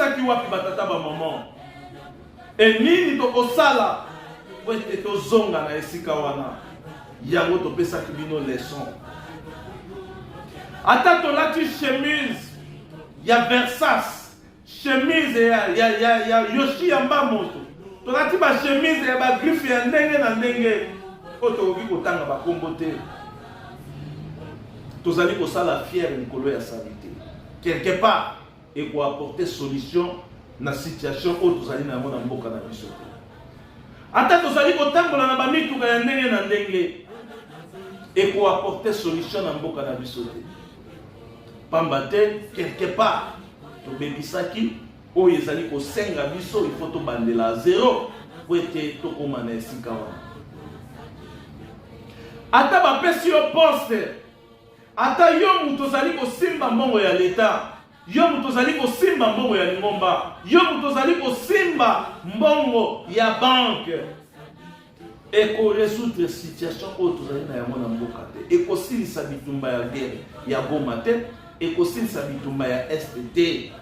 pesaki wapi batata ba maman. Et nini tokosala po ete tozonga na esika wana. Yango topesaki bino leçon. Ata tolati chemise ya Versace, chemise ya Yoshi Yamba moto. Tolati ba chemise ya ba griffe ya ndenge na ndenge. Otokoki kotanga ba kombo te. Tozali kosala fier likolo ya salite. Quelque part et pour apporter solution na situation où tozali na mona mboka na biso. Ata tozali kotambola na ba mituka ya ndenge na ndenge et pour apporter solution na mboka na biso te. Pambate quelque part to bebisaki o ezali ko senga biso il faut to bandela zéro pour être to koma na esika wana. Ata ba pesi yo poste ata yo muto zali ko simba mbongo ya leta yo muto zali ko simba mbongo ya lingomba yo muto zali ko simba mbongo ya banque eko résoudre situation o tozali na yango na mboka te eko silisa bitumba ya guerre ya Goma te eko silisa bitumba ya STT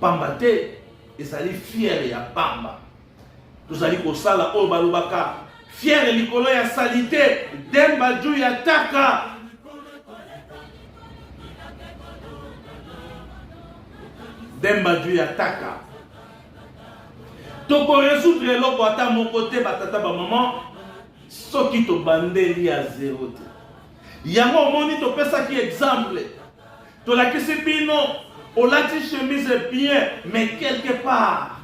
pamba te ezali fier ya pamba tozali ko sala o balobaka fier likolo ya salite Demba Dju ya taka Demba Dju ya taka toko résoudre loko ata mon côté batata ba maman soki to bandeli ya zéro te yango moni to pesa ki exemple to la kisi bino o lati chemise bien mais quelque part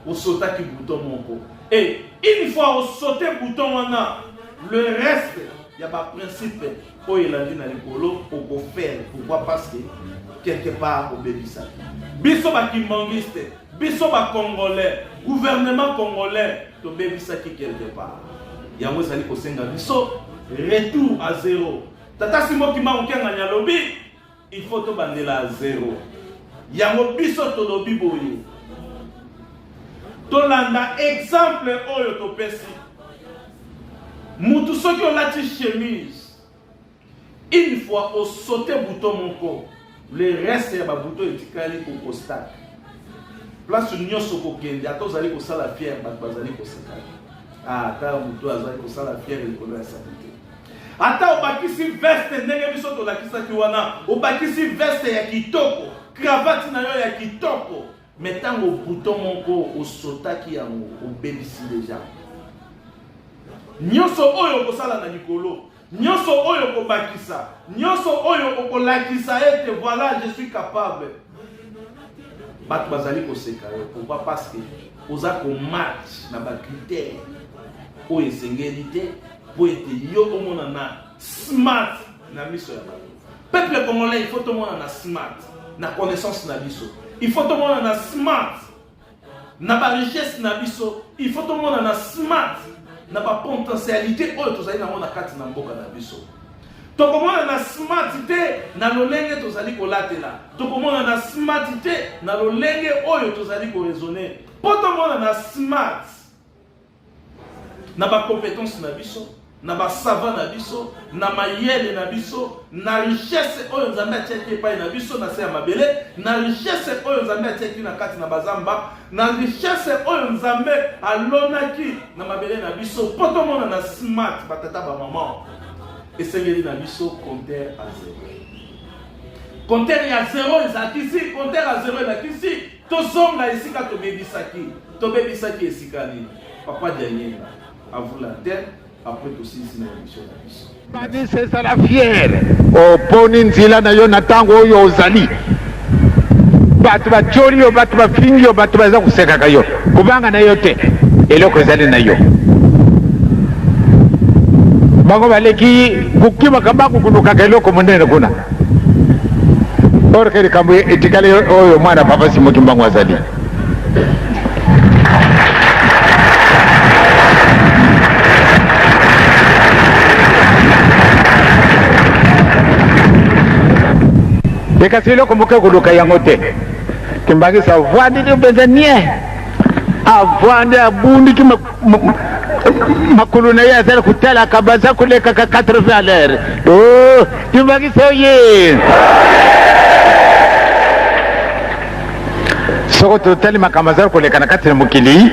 o sota ki bouton moko et une fois au sauté bouton le reste il y a pas principe pour il a dit dans le polo pour faire pourquoi parce que quelque part au bébé ça biso ba kimbangiste biso ba congolais gouvernement congolais to bébé ça quelque part il y a moi ça li ko senga biso retour à zéro tata simo ki ma okenga nya lobi il faut to bandela à zéro yango biso to lobi boyo tolanda exemple oyo to pesi mutu soki olati chemise une fois au sauté bouton moko le reste ya ba bouton etikali ko constat place nyoso ko kende ata ozali ko sala fier ba bazali ko sekali ata mutu azali ko sala fier likolo ya salite ata obakisi veste ndenge biso to lakisaki wana obakisi veste ya kitoko cravate na yo ya kitoko mettant au bouton moko au sotaki yango au bébisi déjà nyonso oyo ko sala na likolo nyonso oyo ko bakisa nyonso oyo ko lakisa ete voilà je suis capable bat bazali ko seka pourquoi parce que oza ko match na ba critère o esengeli pour être yo omona na smart na miso ya bato peuple congolais il faut to mona na smart na connaissance na biso il faut tout le monde na smart na ba richesse na biso il faut tout le monde na smart na ba potentialité oyo tozali na mona kati na mboka na biso to komona na smart te na lolenge tozali kolatela to komona na smart te na lolenge oyo tozali ko raisonner po to mona na smart na ba compétence na biso na ba savant na biso na mayele na biso na richesse oyo nzambe atiaki epai na biso na se ya mabele na richesse oyo nzambe atiaki na kati na bazamba na richesse oyo nzambe alonaki na mabele na biso po tomona na smart batata ba maman esengeli na biso compteur à zéro compteur ya zéro ezakisi compteur à zéro ezakisi tozonga esika tobebisaki esika nini papa dianyenda à vous la terre. Après tout si c'est l'émission Badi c'est ça la fière. O poni nzila na yo natango oyo ozali. Batu ba chori yo batu ba fingi yo batu ba za kuseka kayo. Kubanga na yo te. Eloko ezali na yo. Bango baleki kukima kabaku kunuka eloko munene kuna. Orkeri kambu etikale oyo mwana papa simo kimbango azali. Ekasilo kumbuke kuduka yango te. Kimbagi sa voix de bezanie. Avande abundi ki makuluna ya zala kutala kabaza kuleka ka 80 à l'heure. Oh, kimbagi sa ye. soko totali makambo azali koleka na kati na mokili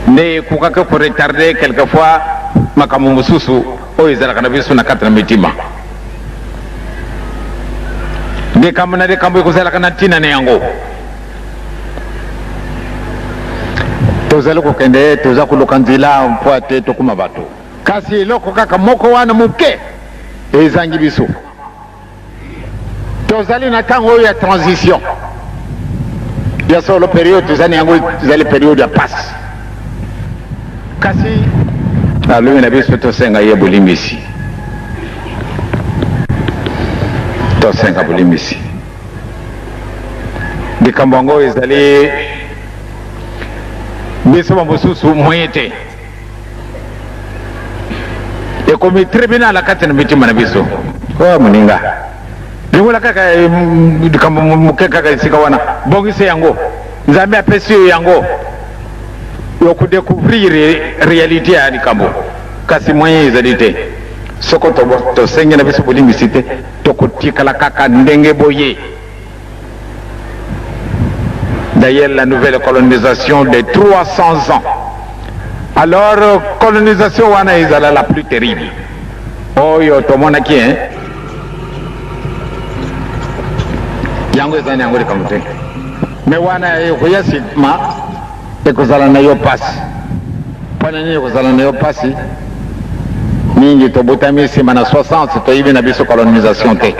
nde ekokaka koretarde quelquefois makambo mosusu oyo ezalaka na biso na kati na mitima nde kambo na likambo ekozalaka na ntina na yango tozali kokende toza koluka nzela mpo ate tokuma bato kasi eloko kaka moko wana moke ezangi biso tozali na ntango oyo ya transition ya solo periode tozali yango ezali periode ya pasi kasi alumi na biso tosenga ye bolimbisi tosenga bolimbisi likambo yango ezali biso bamosusu moye te ekomi tribunal kati na mitima na biso oya moninga lingola kaka likambo moke kaka esika wana bongise yango nzambe apesi yo yango yokudécouvrir réalité ya likambo kasi moyen ezali te soko tosenge na biso bolimbisi te tokotikala kaka ndenge boye. D'ailleurs, la nouvelle colonisation de 300 ans. Alors, colonisation wana ezala la plus terrible. Oh yo tomona ki hein. Yango ezani yango likambo te. Mais wana ekoya sigma ekozala na yo pasi. Pona nini ekozala na yo pasi? Mingi tobutami nsima na 60 toyibi na biso colonisation te.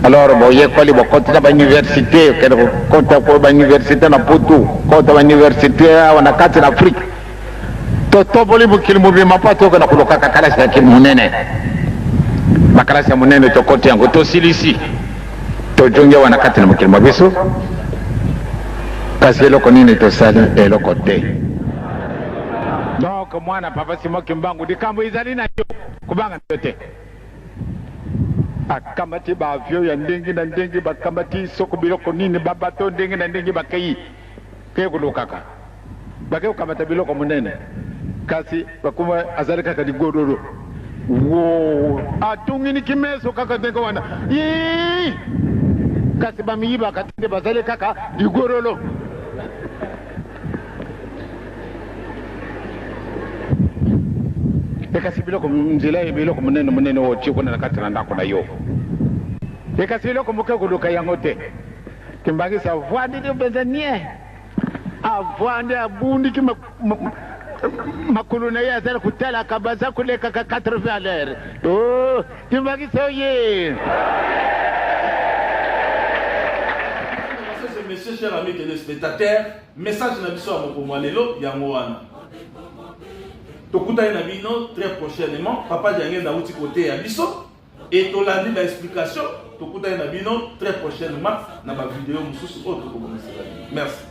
Alors boye koli bokota ba université kota ko ba université na Putu kota ba université wana kati na Afrique to boli bukili mubi mapato kana kuloka kakala sa kimunene bakala sa munene to koti yango to silisi to jonge wana kati na mukili mabiso kasi eloko nini to sali eloko te. Donc mwana papa simo kimbangu dikambo izali na yo kubanga te akamati ba avion ya ndenge na ndenge bakamati soko biloko nini babato ndenge na ndenge bakai ke kulukaka bake ukamata biloko munene kasi bakuma azali kaka digororo wo atungi ni kimeso kaka ndenge wana yi kasi bamiyiba katinde bazali kaka digororo ekasi biloko nzela biloko munene wo chiko na kati na ndako na yo ekasi biloko moke kuluka yango te kimbangisa voix de bezanie avoir de abundi ki makulu na ya zara kutala kabaza kuleka ka 80 à l'heure oh kimbangisa ye. Monsieur, cher ami téléspectateur, message na biso ya mokomo lelo yango wana tokutani na bino très prochainement papa jange na uti côté ya biso et tolandi ba explication tokutani na bino très prochainement na ba vidéo mususu oyo tokokomisa. Merci.